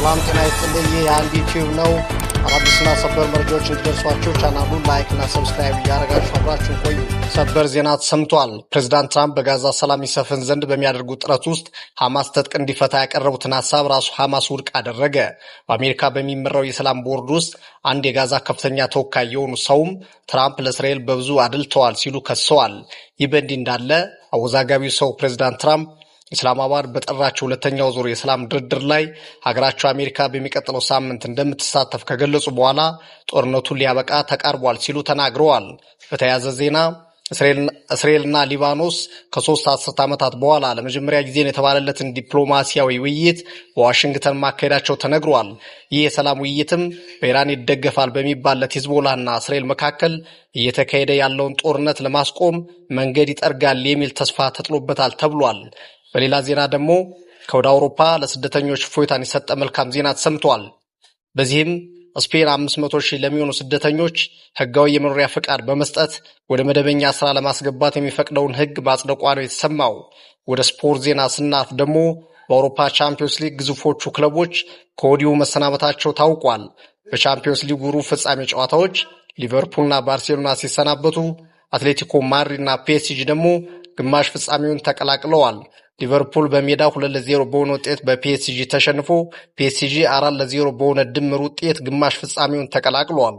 ሰላም ጤና ይስጥልኝ። ይህ የአንድ ዩቲዩብ ነው። አዳዲስና ሰበር መረጃዎች እንዲደርሷችሁ ቻናሉን ላይክ እና ሰብስክራይብ እያደረጋችሁ አብራችሁ ቆዩ። ሰበር ዜና ተሰምቷል። ፕሬዝዳንት ትራምፕ በጋዛ ሰላም ይሰፍን ዘንድ በሚያደርጉት ጥረት ውስጥ ሐማስ ትጥቅ እንዲፈታ ያቀረቡትን ሐሳብ ራሱ ሐማስ ውድቅ አደረገ። በአሜሪካ በሚመራው የሰላም ቦርድ ውስጥ አንድ የጋዛ ከፍተኛ ተወካይ የሆኑ ሰውም ትራምፕ ለእስራኤል በብዙ አድልተዋል ሲሉ ከሰዋል። ይህ በእንዲህ እንዳለ አወዛጋቢው ሰው ፕሬዝዳንት ትራምፕ ኢስላማባድ በጠራቸው ሁለተኛው ዙር የሰላም ድርድር ላይ ሀገራቸው አሜሪካ በሚቀጥለው ሳምንት እንደምትሳተፍ ከገለጹ በኋላ ጦርነቱን ሊያበቃ ተቃርቧል ሲሉ ተናግረዋል። በተያያዘ ዜና እስራኤልና ሊባኖስ ከ3 አስርት ዓመታት በኋላ ለመጀመሪያ ጊዜ የተባለለትን ዲፕሎማሲያዊ ውይይት በዋሽንግተን ማካሄዳቸው ተነግሯል። ይህ የሰላም ውይይትም በኢራን ይደገፋል በሚባልለት ሂዝቦላና እስራኤል መካከል እየተካሄደ ያለውን ጦርነት ለማስቆም መንገድ ይጠርጋል የሚል ተስፋ ተጥሎበታል ተብሏል። በሌላ ዜና ደግሞ ከወደ አውሮፓ ለስደተኞች እፎይታን የሰጠ መልካም ዜና ተሰምቷል። በዚህም ስፔን 500,000 ለሚሆኑ ስደተኞች ህጋዊ የመኖሪያ ፈቃድ በመስጠት ወደ መደበኛ ስራ ለማስገባት የሚፈቅደውን ህግ ማጽደቋ ነው የተሰማው። ወደ ስፖርት ዜና ስናልፍ ደግሞ በአውሮፓ ቻምፒዮንስ ሊግ ግዙፎቹ ክለቦች ከወዲሁ መሰናበታቸው ታውቋል። በቻምፒዮንስ ሊግ ሩብ ፍጻሜ ጨዋታዎች ሊቨርፑልና ባርሴሎና ሲሰናበቱ፣ አትሌቲኮ ማድሪድና ፒኤስጂ ደግሞ ግማሽ ፍጻሜውን ተቀላቅለዋል። ሊቨርፑል በሜዳ 2-0 በሆነ ውጤት በፒኤስጂ ተሸንፎ ፒኤስጂ 4-0 በሆነ ድምር ውጤት ግማሽ ፍጻሜውን ተቀላቅሏል።